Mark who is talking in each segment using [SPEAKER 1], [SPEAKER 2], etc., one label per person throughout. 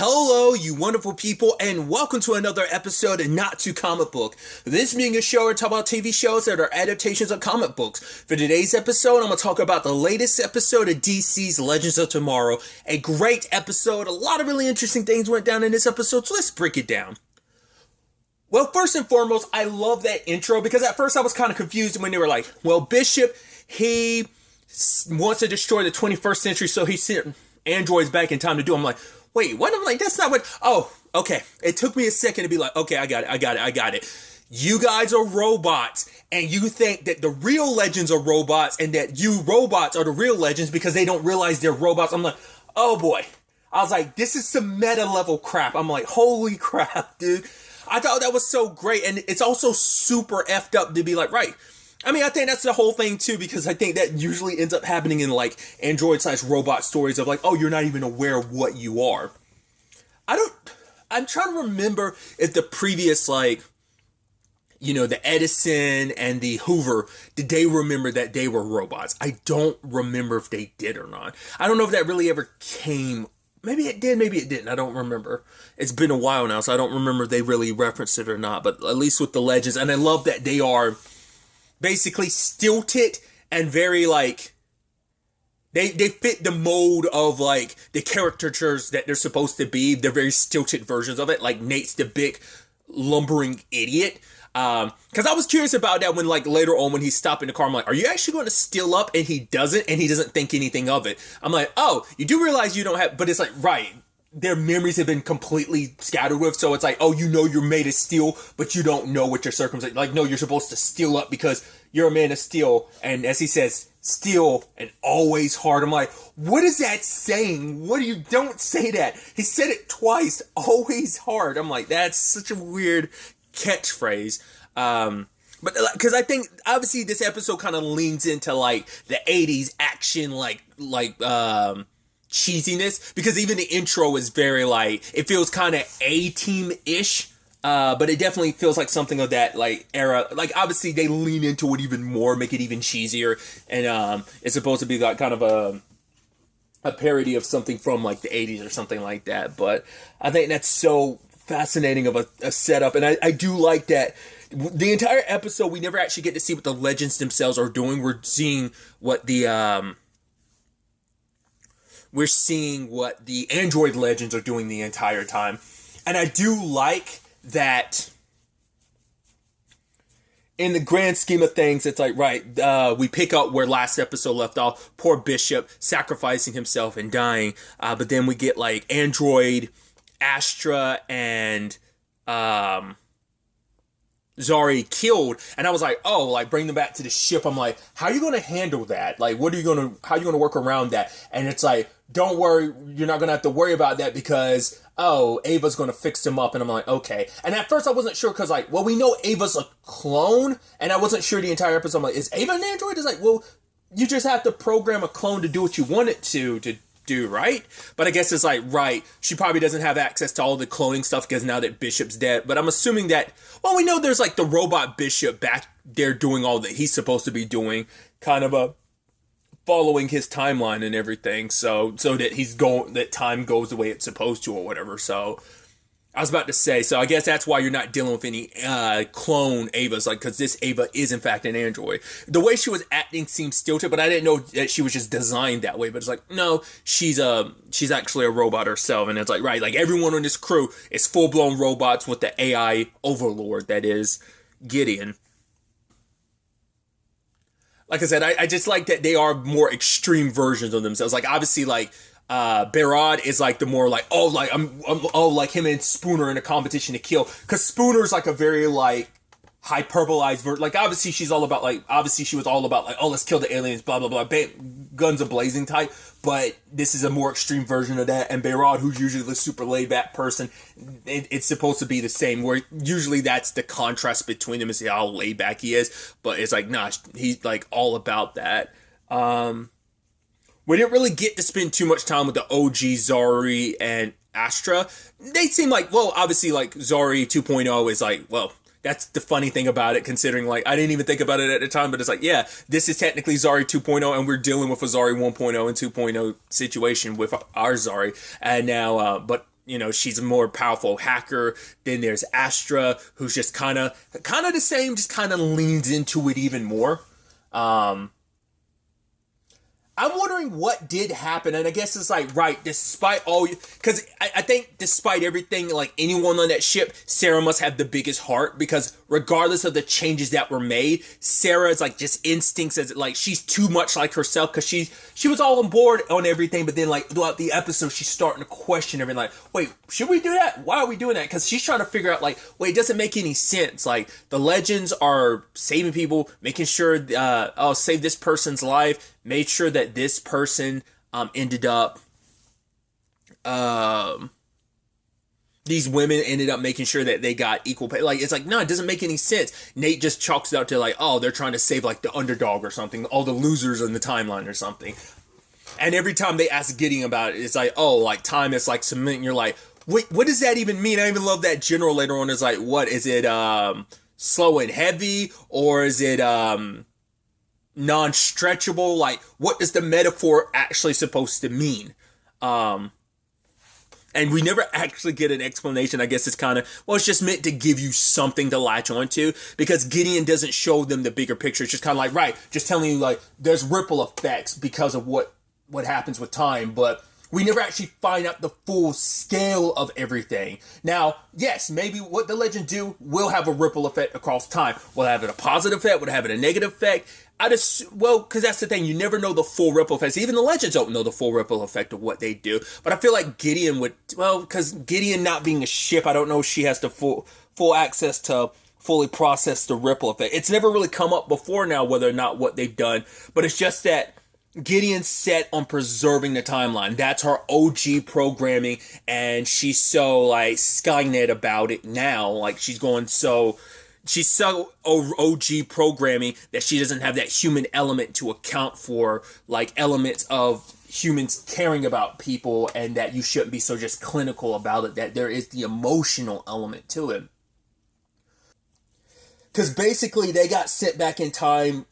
[SPEAKER 1] Hello, you wonderful people, and welcome to another episode of Not Too Comic Book. This being a show where I talk about TV shows that are adaptations of comic books. For today's episode, I'm going to talk about the latest episode of DC's Legends of Tomorrow. A great episode. A lot of really interesting things went down in this episode, so let's break it down. Well, first and foremost, I love that intro because at first I was kind of confused when they were like, well, Bishop, he wants to destroy the 21st century, so he sent androids back in time to do it. I'm like, wait, what? I'm like, that's not what... Oh, okay. It took me a second to be like, okay, I got it. You guys are robots, and you think that the real legends are robots, and that you robots are the real legends because they don't realize they're robots. I'm like, oh boy. I was like, this is some meta level crap. I'm like, holy crap, dude. I thought that was so great, and it's also super effed up to be like, right. I mean, I think that's the whole thing, too, because I think that usually ends up happening in, like, android/robot stories of, like, oh, you're not even aware of what you are. I'm trying to remember if the previous, like, you know, the Edison and the Hoover, did they remember that they were robots? I don't remember if they did or not. I don't know if that really ever came. Maybe it did, maybe it didn't. I don't remember. It's been a while now, so I don't remember if they really referenced it or not. But at least with the Legends, and I love that they are basically stilted and very, like, they fit the mold of, like, the caricatures that they're supposed to be. They're very stilted versions of it. Like, Nate's the big lumbering idiot. Because I was curious about that when, like, later on when he's stopping the car, I'm like, are you actually going to still up? And he doesn't think anything of it. I'm like, oh, you do realize you don't have, but it's like, right, their memories have been completely scattered with, so it's like, oh, you know you're made of steel, but you don't know what your circumstances, like, no, you're supposed to steel up because you're a man of steel, and as he says, steel and always hard. I'm like, what is that saying? Don't say that. He said it twice, always hard. I'm like, that's such a weird catchphrase. But because I think obviously this episode kind of leans into like the 80s action, like cheesiness, because even the intro is very like, it feels kind of A-Team-ish, but it definitely feels like something of that like era. Like obviously they lean into it even more, make it even cheesier, and it's supposed to be like kind of a parody of something from like the 80s or something like that. But I think that's so fascinating of a setup, and I do like that. The entire episode, we never actually get to see what the legends themselves are doing. We're seeing what the android legends are doing the entire time. And I do like that in the grand scheme of things, it's like, right, we pick up where last episode left off. Poor Bishop sacrificing himself and dying. But then we get like Android, Astra, and Zari killed, and I was like, oh, like bring them back to the ship. I'm like, how are you going to handle that? Like, how are you going to work around that? And it's like, don't worry, you're not going to have to worry about that because, oh, Ava's going to fix them up. And I'm like, okay. And at first I wasn't sure because like, well, we know Ava's a clone, and I wasn't sure the entire episode. I'm like, is Ava an android? It's like, well, you just have to program a clone to do what you want it to do, right? But I guess it's like, right, she probably doesn't have access to all the cloning stuff because now that Bishop's dead. But I'm assuming that, well, we know there's like the robot Bishop back there doing all that he's supposed to be doing, kind of following his timeline and everything, so that that time goes the way it's supposed to or whatever. So I was about to say, so I guess that's why you're not dealing with any clone Avas, like, because this Ava is in fact an android. The way she was acting seemed stilted, but I didn't know that she was just designed that way. But it's like, no, she's actually a robot herself, and it's like, right, like everyone on this crew is full-blown robots with the AI overlord that is Gideon. Like I said, I just like that they are more extreme versions of themselves. Like obviously, like Barad is like the more like, oh, like I'm like him and Spooner in a competition to kill, because Spooner's like a very like hyperbolized version. Like obviously she was all about like, oh, let's kill the aliens, blah blah blah, guns a blazing type. But this is a more extreme version of that. And Barad, who's usually the super laid back person, it's supposed to be the same. Where usually that's the contrast between them, is how laid back he is. But it's like, nah, he's like all about that. We didn't really get to spend too much time with the OG Zari and Astra. They seem like, well, obviously like Zari 2.0 is like, well, that's the funny thing about it, considering, like, I didn't even think about it at the time, but it's like, yeah, this is technically Zari 2.0, and we're dealing with a Zari 1.0 and 2.0 situation with our Zari. And now, but she's a more powerful hacker. Then there's Astra, who's just kind of the same, just kind of leans into it even more. I'm wondering what did happen, and I guess it's like, right, despite all, because I think despite everything, like anyone on that ship, Sarah must have the biggest heart, because regardless of the changes that were made, Sarah's like just instincts as like she's too much like herself, because she was all on board on everything, but then like throughout the episode, she's starting to question everything, like, wait, should we do that? Why are we doing that? Because she's trying to figure out like, wait, it doesn't make any sense. Like the legends are saving people, making sure, I'll save this person's life. Made sure that this person ended up, these women ended up making sure that they got equal pay. Like, it's like, no, it doesn't make any sense. Nate just chalks it out to like, oh, they're trying to save like the underdog or something, all the losers in the timeline or something. And every time they ask Gideon about it, it's like, oh, like time is like cement. And you're like, wait, what does that even mean? I even love that general later on is like, what is it, slow and heavy, or is it, non-stretchable? Like, what is the metaphor actually supposed to mean? And we never actually get an explanation. I guess it's kind of, well, it's just meant to give you something to latch onto, because Gideon doesn't show them the bigger picture. It's just kind of like, right, just telling you like there's ripple effects because of what happens with time, but we never actually find out the full scale of everything. Now, yes, maybe what the legend do will have a ripple effect across time. Will have it a positive effect? Will have it a negative effect? Because that's the thing. You never know the full ripple effects. Even the legends don't know the full ripple effect of what they do. But I feel like Gideon would, because Gideon not being a ship, I don't know if she has the full access to fully process the ripple effect. It's never really come up before now, whether or not what they've done. But it's just that Gideon's set on preserving the timeline. That's her OG programming, and she's so like Skynet about it now. Like she's so OG programming that she doesn't have that human element to account for, like elements of humans caring about people, and that you shouldn't be so just clinical about it, that there is the emotional element to it. Because basically they got sent back in time,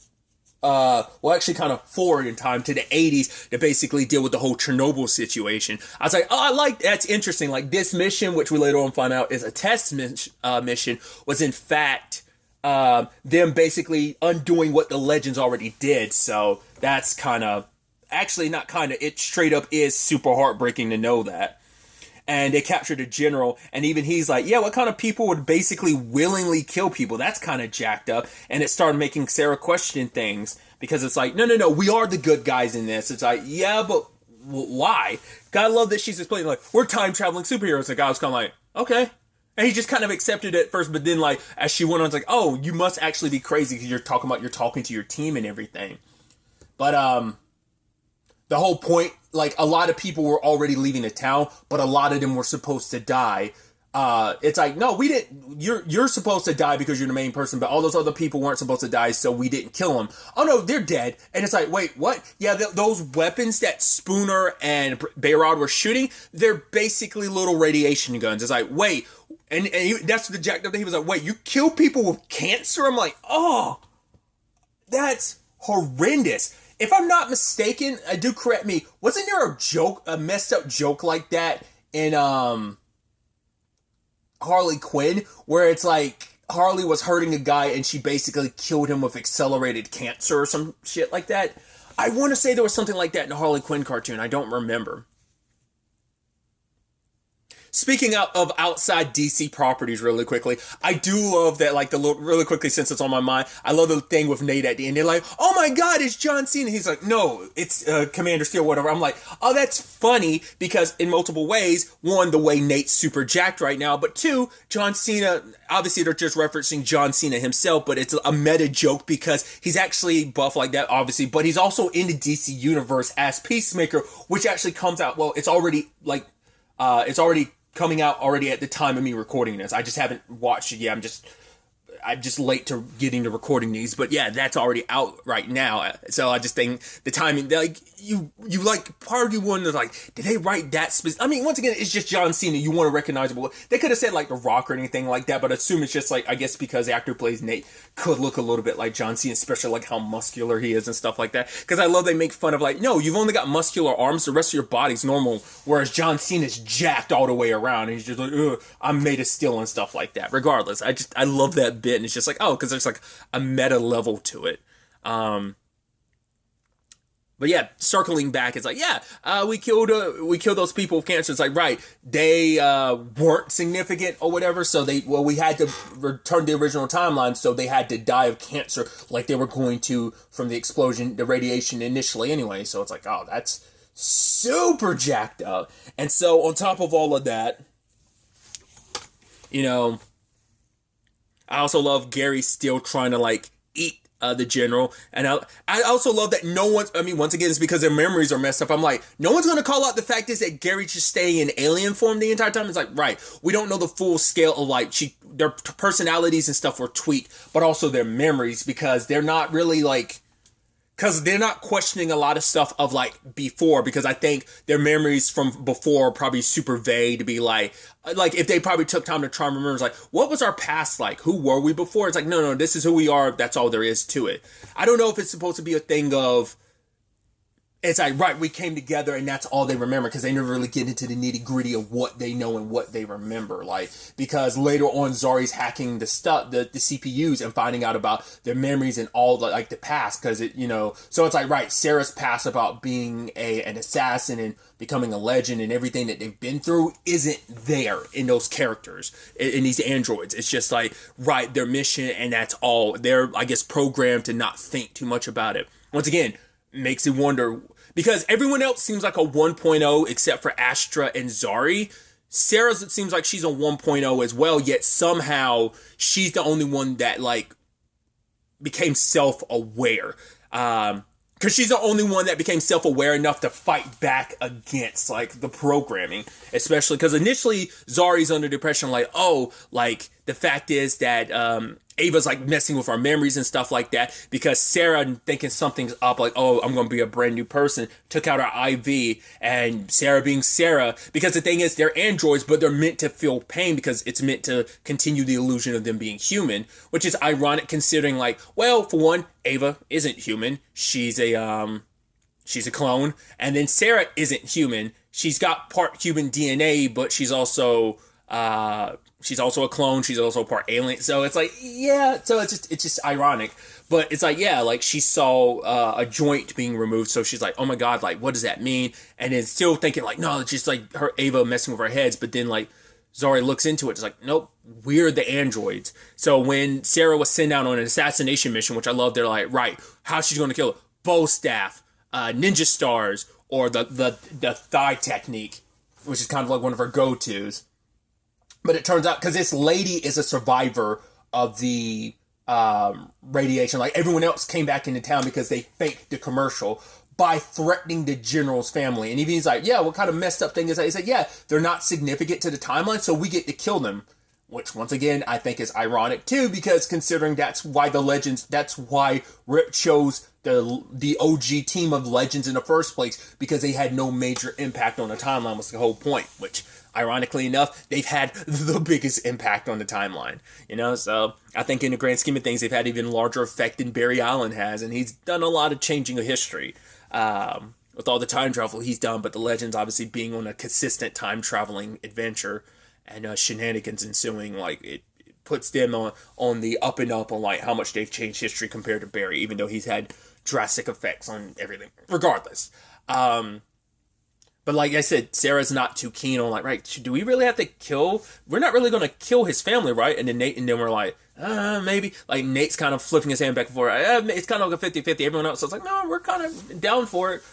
[SPEAKER 1] actually kind of forward in time to the 80s to basically deal with the whole Chernobyl situation. I was like, oh, that's interesting. Like this mission, which we later on find out is a test mission, was in fact them basically undoing what the legends already did. So that's kind of, actually not kind of, it straight up is super heartbreaking to know that. And they captured a general, and even he's like, yeah, what kind of people would basically willingly kill people? That's kind of jacked up. And it started making Sarah question things, because it's like, no, we are the good guys in this. It's like, yeah, but why? I love that she's explaining, like, we're time-traveling superheroes. The guy was kind of like, okay. And he just kind of accepted it at first, but then, like, as she went on, it's like, oh, you must actually be crazy, because you're talking to your team and everything. But, the whole point, like, a lot of people were already leaving the town, but a lot of them were supposed to die. It's like, no, we didn't, you're supposed to die because you're the main person, but all those other people weren't supposed to die, so we didn't kill them. Oh no, they're dead. And it's like, wait, what? Yeah, those weapons that Spooner and Bayrod were shooting, they're basically little radiation guns. It's like, wait, and that's the jacked up thing. He was like, wait, you kill people with cancer? I'm like, oh, that's horrendous. If I'm not mistaken, do correct me, wasn't there a messed up joke like that in Harley Quinn, where it's like Harley was hurting a guy and she basically killed him with accelerated cancer or some shit like that? I want to say there was something like that in a Harley Quinn cartoon. I don't remember. Speaking of outside DC properties really quickly, I do love that, like, really quickly, since it's on my mind, I love the thing with Nate at the end. They're like, oh my god, it's John Cena. He's like, no, it's Commander Steel, whatever. I'm like, oh, that's funny, because in multiple ways, one, the way Nate's super jacked right now, but two, John Cena, obviously they're just referencing John Cena himself, but it's a meta joke because he's actually buff like that, obviously, but he's also in the DC universe as Peacemaker, which actually comes out, well, it's already coming out already at the time of me recording this. I just haven't watched it yet. I'm just I'm just late to getting to recording these, but yeah, that's already out right now. So I just think the timing, like you like part of you wonders like, did they write that specific? I mean, once again, it's just John Cena. You want a recognizable. They could have said like The Rock or anything like that, but I assume it's just like, I guess because the actor who plays Nate could look a little bit like John Cena, especially like how muscular he is and stuff like that. Because I love they make fun of like, no, you've only got muscular arms, the rest of your body's normal, whereas John Cena's jacked all the way around, and he's just like, ugh, I'm made of steel and stuff like that. Regardless, I love that bit, and it's just like, oh, because there's like a meta level to it. But yeah, circling back, it's like, yeah, we killed those people with cancer. It's like, right, they weren't significant or whatever, so we had to return the original timeline, so they had to die of cancer like they were going to from the explosion, the radiation initially anyway. So it's like, oh, that's super jacked up. And so on top of all of that, you know, I also love Gary still trying to like eat the general, and I also love that no one's, I mean, once again, it's because their memories are messed up. I'm like, no one's going to call out the fact is that Gary's just staying in alien form the entire time. It's like, right, we don't know the full scale of like their personalities and stuff were tweaked, but also their memories, because they're not really like, because they're not questioning a lot of stuff of like before, because I think their memories from before are probably super vague to be like if they probably took time to try and remember, it's like, what was our past like? Who were we before? It's like, no, this is who we are. That's all there is to it. I don't know if it's supposed to be a thing of, it's like, right, we came together and that's all they remember, because they never really get into the nitty gritty of what they know and what they remember. Like, because later on, Zari's hacking the stuff, the CPUs, and finding out about their memories and all the, like the past, because it, you know, so it's like, right, Sarah's past about being an assassin and becoming a legend and everything that they've been through isn't there in those characters, in these androids. It's just like, right, their mission, and that's all. They're, I guess, programmed to not think too much about it. Once again, makes you wonder, because everyone else seems like a 1.0 except for Astra and Zari. Sarah's, it seems like she's a 1.0 as well, yet somehow she's the only one that like became self-aware. Because she's the only one that became self-aware enough to fight back against like the programming, especially because initially Zari's under depression, like, oh, like the fact is that Ava's like messing with our memories and stuff like that, because Sarah, thinking something's up, like, oh, I'm going to be a brand new person, took out her IV, and Sarah being Sarah, because the thing is, they're androids, but they're meant to feel pain because it's meant to continue the illusion of them being human, which is ironic considering, like, well, for one, Ava isn't human. She's a clone, and then Sarah isn't human. She's got part human DNA, but she's also a clone. She's also part alien. So it's like, yeah. So it's just ironic. But it's like, yeah, like she saw a joint being removed, so she's like, oh my god, like what does that mean? And then still thinking like, no, it's just like her Ava messing with our heads. But then like Zari looks into it, it's like, nope, we're the androids. So when Sarah was sent out on an assassination mission, which I love, they're like, right, how's she going to kill her? Bow staff, ninja stars, or the thigh technique, which is kind of like one of her go-tos. But it turns out, because this lady is a survivor of the radiation, like everyone else came back into town because they faked the commercial by threatening the general's family. And even he's like, yeah, what kind of messed up thing is that? He said, yeah, they're not significant to the timeline, so we get to kill them. Which, once again, I think is ironic too, because considering that's why Rip chose the OG team of Legends in the first place, because they had no major impact on the timeline, was the whole point, which, ironically enough, they've had the biggest impact on the timeline, you know? So I think in the grand scheme of things, they've had even larger effect than Barry Allen has, and he's done a lot of changing of history with all the time travel he's done, but the Legends obviously being on a consistent time traveling adventure and shenanigans ensuing, like it puts them on the up and up on like how much they've changed history compared to Barry, even though he's had drastic effects on everything, regardless. But like I said, Sarah's not too keen on like, right, do we really have to kill? We're not really going to kill his family, right? And then Nate and them were like, maybe. Like Nate's kind of flipping his hand back and forth. It's kind of like a 50-50. Everyone else is like, no, we're kind of down for it.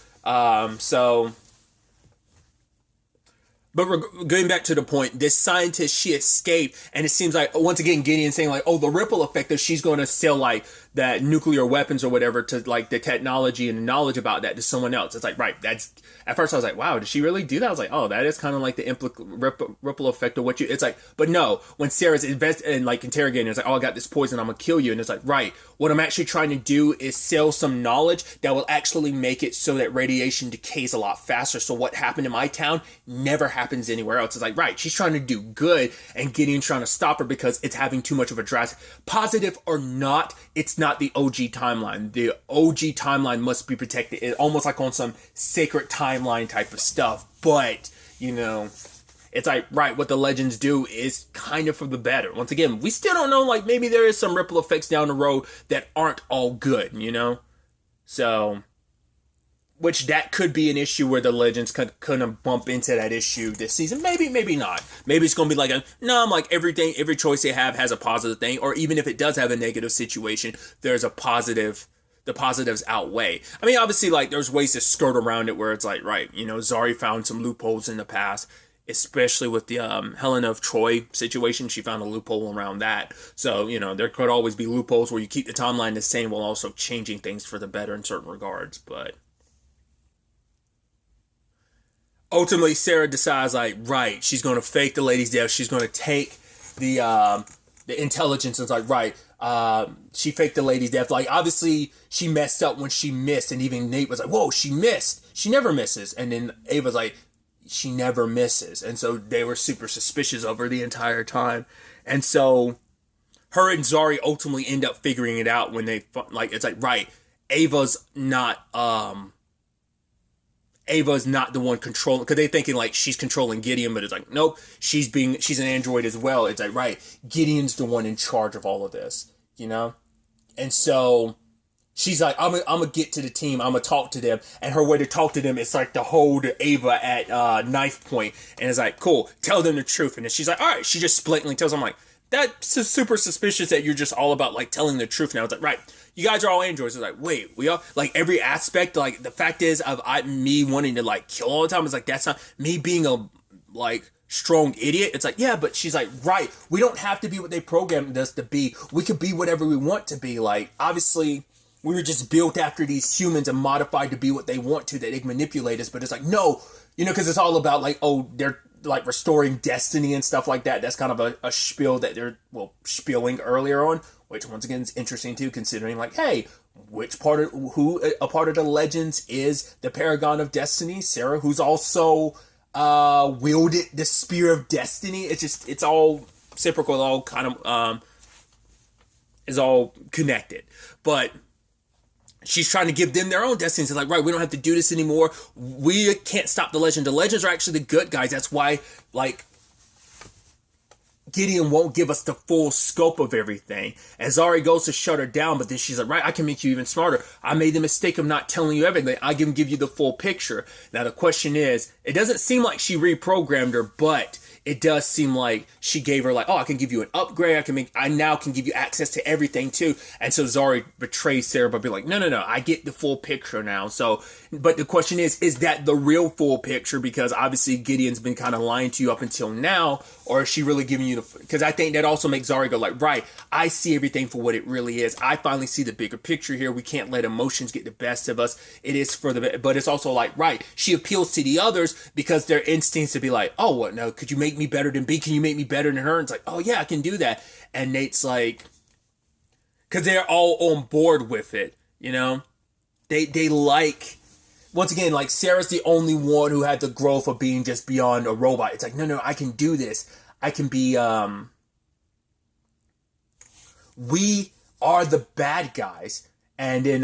[SPEAKER 1] But going back to the point, this scientist, she escaped, and it seems like, once again, Gideon saying like, oh, the ripple effect that she's going to sell like that nuclear weapons or whatever, to like the technology and the knowledge about that to someone else. It's like, right, that's, at first I was like, wow, did she really do that? I was like, oh, that is kind of like the ripple effect of what you, it's like, but no, when Sarah's and like interrogating, it's like, oh, I got this poison, I'm gonna kill you. And it's like, right, what I'm actually trying to do is sell some knowledge that will actually make it so that radiation decays a lot faster. So what happened in my town never happens anywhere else. It's like, right, she's trying to do good, and Gideon's trying to stop her because it's having too much of a drastic, positive or not, it's not the OG timeline. The OG timeline must be protected. It's almost like on some sacred timeline type of stuff. But, you know, it's like, right, what the legends do is kind of for the better. Once again, we still don't know, like, maybe there is some ripple effects down the road that aren't all good, you know? So, which that could be an issue where the legends could kind of bump into that issue this season. Maybe, maybe not. Maybe it's going to be like I'm like, every choice they have has a positive thing. Or even if it does have a negative situation, there's a positive, the positives outweigh. I mean, obviously, like, there's ways to skirt around it where it's like, right, you know, Zari found some loopholes in the past, especially with the Helena of Troy situation. She found a loophole around that. So, you know, there could always be loopholes where you keep the timeline the same while also changing things for the better in certain regards. But ultimately, Sarah decides, like, right, she's going to fake the lady's death. She's going to take the intelligence and it's like, right, she faked the lady's death. Like, obviously, she messed up when she missed, and even Nate was like, whoa, she missed. She never misses. And then Ava's like, she never misses. And so they were super suspicious of her the entire time. And so her and Zari ultimately end up figuring it out when they, like, it's like, right, Ava's not the one controlling, because they're thinking like she's controlling Gideon, but it's like, nope, she's an android as well. It's like, right, Gideon's the one in charge of all of this, you know? And so she's like, I'm gonna get to the team, I'm gonna talk to them, and her way to talk to them is like to hold Ava at knife point, and it's like, cool, tell them the truth. And then she's like, all right, she just blatantly tells them, like, that's super suspicious that you're just all about like telling the truth now. It's like, right, you guys are all androids. It's like, wait, we are, like, every aspect, like, the fact is of me wanting to like kill all the time is like, that's not me being a like strong idiot. It's like, yeah, but she's like, right, we don't have to be what they programmed us to be. We could be whatever we want to be. Like, obviously, we were just built after these humans and modified to be what they want to, that they manipulate us. But it's like, no, you know, because it's all about like, oh, they're like restoring destiny and stuff like that. That's kind of a spiel that they're, well, spilling earlier on, which once again is interesting too, considering like, hey, which part of a part of the legends is the Paragon of Destiny, Sarah, who's also wielded the Spear of Destiny. It's all reciprocal, all kind of is all connected. But she's trying to give them their own destinies. It's like, right, we don't have to do this anymore. We can't stop the legend. The legends are actually the good guys. That's why, like, Gideon won't give us the full scope of everything. And Zari goes to shut her down, but then she's like, right, I can make you even smarter. I made the mistake of not telling you everything. I can give you the full picture. Now, the question is, it doesn't seem like she reprogrammed her, but it does seem like she gave her like, oh, I can give you an upgrade. I now can give you access to everything too. And so Zari betrays Sarah by being like, no, I get the full picture now. So, but the question is that the real full picture? Because obviously Gideon's been kind of lying to you up until now, or is she really giving you because I think that also makes Zari go like, right, I see everything for what it really is. I finally see the bigger picture here. We can't let emotions get the best of us. It is for the, but it's also like, right, she appeals to the others because their instincts to be like, oh, what, no, could you make me better than B? Can you make me better than her? And it's like, oh yeah, I can do that. And Nate's like, because they're all on board with it, you know? They like, once again, like, Sarah's the only one who had the growth of being just beyond a robot. It's like, no, I can do this. I can be, we are the bad guys, and then,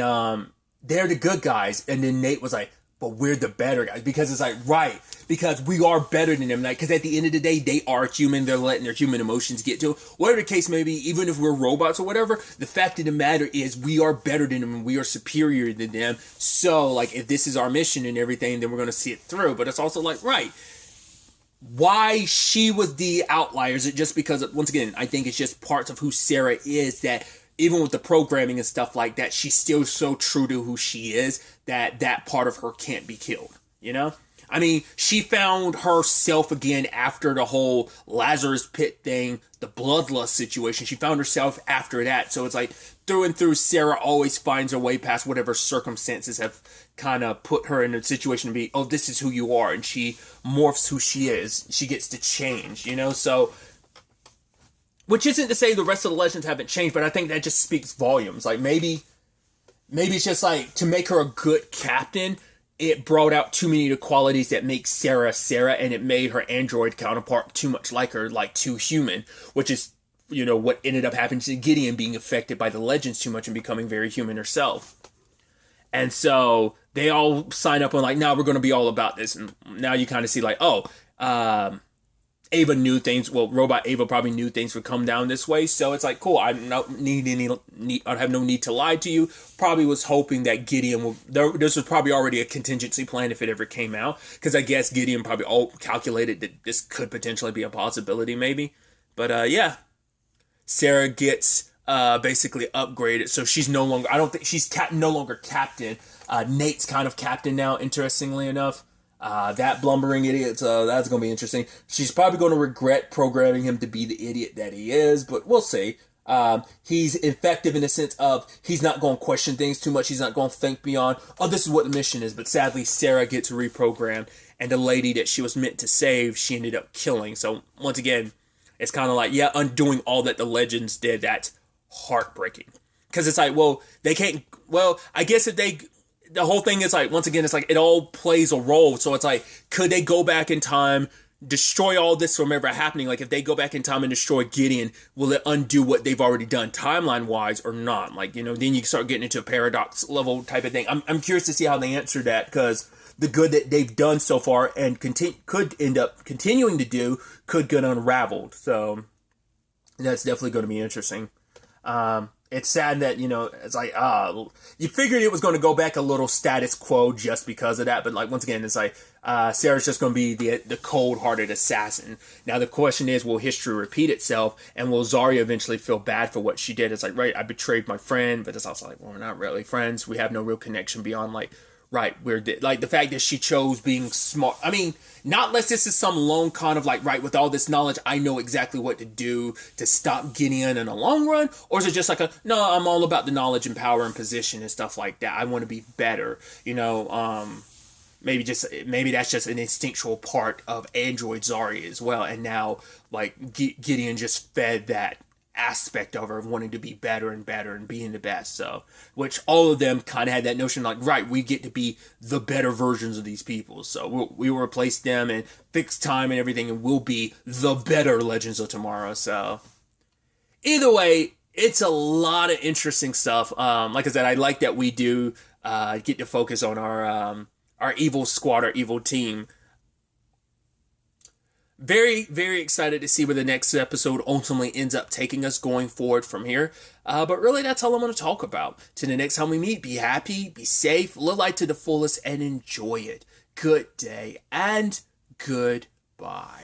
[SPEAKER 1] they're the good guys. And then Nate was like, but we're the better guys, because it's like, right, because we are better than them. Like, because at the end of the day, they are human. They're letting their human emotions get to them. Whatever the case may be, even if we're robots or whatever, the fact of the matter is we are better than them and we are superior than them. So, like, if this is our mission and everything, then we're going to see it through. But it's also like, right, why she was the outlier? Is it just because, once again, I think it's just parts of who Sarah is that even with the programming and stuff like that, she's still so true to who she is that that part of her can't be killed, you know? I mean, she found herself again after the whole Lazarus Pit thing, the bloodlust situation. She found herself after that. So it's like, through and through, Sarah always finds her way past whatever circumstances have kind of put her in a situation to be, oh, this is who you are, and she morphs who she is. She gets to change, you know? So, which isn't to say the rest of the legends haven't changed, but I think that just speaks volumes. Like, maybe it's just like, to make her a good captain, it brought out too many of the qualities that make Sarah Sarah, and it made her android counterpart too much like her, like too human, which is, you know, what ended up happening to Gideon, being affected by the legends too much and becoming very human herself. And so they all sign up on like, now we're going to be all about this. And now you kind of see like, oh, Ava knew things. Well, Robot Ava probably knew things would come down this way. So it's like, cool. I don't I have no need to lie to you. Probably was hoping that Gideon will. This was probably already a contingency plan if it ever came out, because I guess Gideon probably all calculated that this could potentially be a possibility, maybe. But yeah, Sarah gets basically upgraded, so she's no longer. I don't think she's no longer captain. Nate's kind of captain now. Interestingly enough. That blumbering idiot, so that's going to be interesting. She's probably going to regret programming him to be the idiot that he is, but we'll see. He's effective in the sense of he's not going to question things too much. He's not going to think beyond, oh, this is what the mission is. But sadly, Sarah gets reprogrammed, and the lady that she was meant to save, she ended up killing. So once again, it's kind of like, yeah, undoing all that the legends did. That's heartbreaking. Because it's like, well, they can't, well, I guess if they... The whole thing is like, once again, it's like it all plays a role. So it's like, could they go back in time, destroy all this from ever happening? Like, if they go back in time and destroy Gideon, will it undo what they've already done timeline wise or not? Like, you know, then you start getting into a paradox level type of thing. I'm curious to see how they answer that, because the good that they've done so far and could end up continuing to do could get unraveled. So that's definitely going to be interesting. It's sad that, you know, it's like, you figured it was going to go back a little status quo just because of that. But like, once again, it's like, Sarah's just going to be the cold-hearted assassin. Now, the question is, will history repeat itself? And will Zarya eventually feel bad for what she did? It's like, right, I betrayed my friend, but it's also like, well, we're not really friends. We have no real connection beyond like, right, like the fact that she chose being smart. I mean, not unless this is some lone kind of like, right, with all this knowledge, I know exactly what to do to stop Gideon in the long run. Or is it just like no, I'm all about the knowledge and power and position and stuff like that. I want to be better, you know. Maybe that's just an instinctual part of Android Zarya as well. And now like Gideon just fed that aspect of her of wanting to be better and better and being the best. So, which all of them kind of had that notion like, right, we get to be the better versions of these people. So we will replace them and fix time and everything, and we'll be the better Legends of Tomorrow. So either way, it's a lot of interesting stuff. Like I said, I like that we do get to focus on our evil squad, our evil team. Very, very excited to see where the next episode ultimately ends up taking us going forward from here. But really, that's all I'm going to talk about. Till the next time we meet, be happy, be safe, live life to the fullest, and enjoy it. Good day and goodbye.